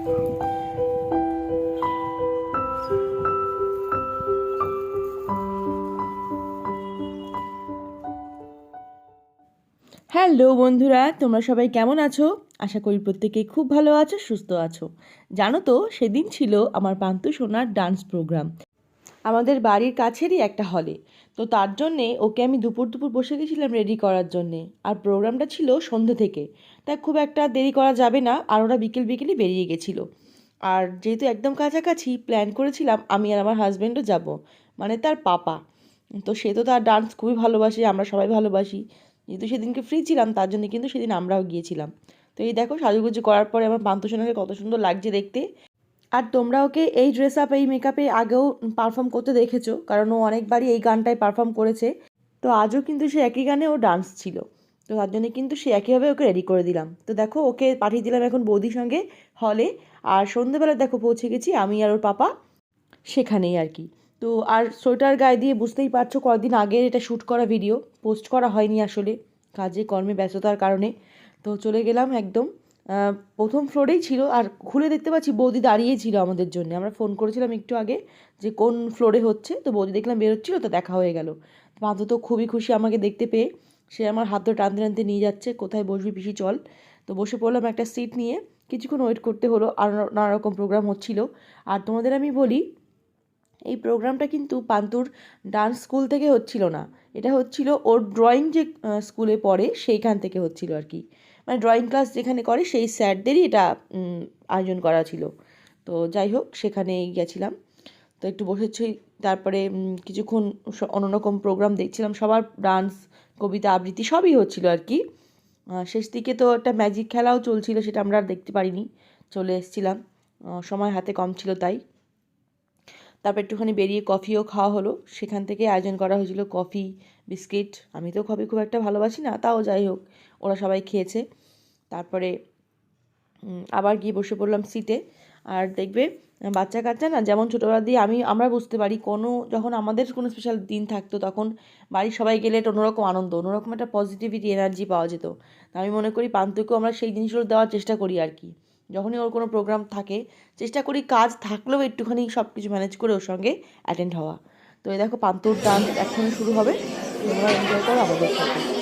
Hello বন্ধুরা, তোমরা সবাই কেমন আছো? আশা করি প্রত্যেকেই খুব ভালো আছো, সুস্থ আছো। জানো তো, সেদিন ছিল আমার পান্তু সোনার ডান্স প্রোগ্রাম আমাদের বাড়ির কাছেরই একটা হলে। তো তার জন্যে ওকে আমি দুপুর দুপুর বসে গেছিলাম রেডি করার জন্যে। আর প্রোগ্রামটা ছিল সন্ধ্যে থেকে, তাই খুব একটা দেরি করা যাবে না, আর ওরা বিকেল বিকেলই বেরিয়ে গেছিলো। আর যেহেতু একদম কাছাকাছি, প্ল্যান করেছিলাম আমি আর আমার হাজব্যান্ডও যাব, মানে তার পাপা। তো সে তো তার ডান্স খুবই ভালোবাসে, আমরা সবাই ভালোবাসি। যেহেতু সেদিনকে ফ্রি ছিলাম, তার জন্য কিন্তু সেদিন আমরাও গিয়েছিলাম। তো এই দেখো, সাজুগুজু করার পরে আমার পান্তুসোনাকে কত সুন্দর লাগছে দেখতে। আর তোমরা ওকে এই ড্রেস আপ, এই মেকআপে আগেও পারফর্ম করতে দেখেছো, কারণ ও অনেকবারই এই গানটায় পারফর্ম করেছে। তো আজও কিন্তু সে একই গানে ও ডান্স ছিল। তো তার জন্য কিন্তু সে একইভাবে ওকে রেডি করে দিলাম। তো দেখো, ওকে পাঠিয়ে দিলাম এখন বৌদির সঙ্গে হলে। আর সন্ধ্যেবেলা দেখো পৌঁছে গেছি আমি আর ওর পাপা সেখানেই আর কি। তো আর সোয়েটার গায়ে দিয়ে বুঝতেই পারছো, কয়েকদিন আগের এটা শ্যুট করা ভিডিও, পোস্ট করা হয়নি আসলে কাজে কর্মে ব্যস্ততার কারণে। তো চলে গেলাম একদম প্রথম ফ্লোরেই ছিল। আর খুলে দেখতে পাচ্ছি বৌদি দাঁড়িয়েই ছিল আমাদের জন্য। আমরা ফোন করেছিলাম একটু আগে যে কোন ফ্লোরে হচ্ছে, তো বৌদি দেখলাম বেরোচ্ছিল, তো দেখা হয়ে গেল। পাঁচু তো খুবই খুশি আমাকে দেখতে পেয়ে। সে আমার হাত ধরে টানতে টানতে নিয়ে যাচ্ছে, কোথায় বসবি পিসি চল। তো বসে পড়লাম একটা সিট নিয়ে। কিছুক্ষণ ওয়েট করতে হলো, আর নানা রকম প্রোগ্রাম হচ্ছিল। আর তোমাদের আমি বলি, এই প্রোগ্রামটা কিন্তু পান্তুর ডান্স স্কুল থেকে হচ্ছিল না, এটা হচ্ছিল ওর ড্রয়িং যে স্কুলে পড়ে সেইখান থেকে হচ্ছিল আর কি। মানে ড্রয়িং ক্লাস যেখানে করে সেই স্যারদেরই এটা আয়োজন করা ছিল। তো যাই হোক, সেখানেই গেছিলাম। তো একটু বসেছি, তারপরে কিছুক্ষণ অন্যরকম প্রোগ্রাম দেখছিলাম, সবার ডান্স, কবিতা আবৃত্তি সবই হচ্ছিল আর কি। শেষ দিকে তো একটা ম্যাজিক খেলাও চলছিল, সেটা আমরা আর দেখতে পারিনি, চলে এসেছিলাম, সময় হাতে কম ছিল তাই। তারপর একটুখানি বেরিয়ে কফিও খাওয়া হলো, সেখান থেকে আয়োজন করা হয়েছিল কফি, বিস্কিট। আমি তো কফি খুব একটা ভালোবাসি না, তাও যাই হোক ওরা সবাই খেয়েছে। তারপরে আবার গিয়ে বসে পড়লাম সিটে। আর দেখবে, বাচ্চা কাচ্চা না, যেমন ছোটোবেলা দিয়ে আমরা বুঝতে পারি, যখন আমাদের কোনো স্পেশাল দিন থাকতো, তখন বাড়ির সবাই গেলে একটা অন্যরকম আনন্দ, অন্যরকম একটা পজিটিভিটি এনার্জি পাওয়া যেত। তা আমি মনে করি পান্তুকেও আমরা সেই জিনিসগুলো দেওয়ার চেষ্টা করি আর কি। যখনই ওর কোনো প্রোগ্রাম থাকে, চেষ্টা করি কাজ থাকলেও একটুখানি সব কিছু ম্যানেজ করে ওর সঙ্গে অ্যাটেন্ড হওয়া। তো এই দেখো, পান্তুর ডান্স এখনই শুরু হবে, তোমরা এনজয় করো আমাদের সাথে।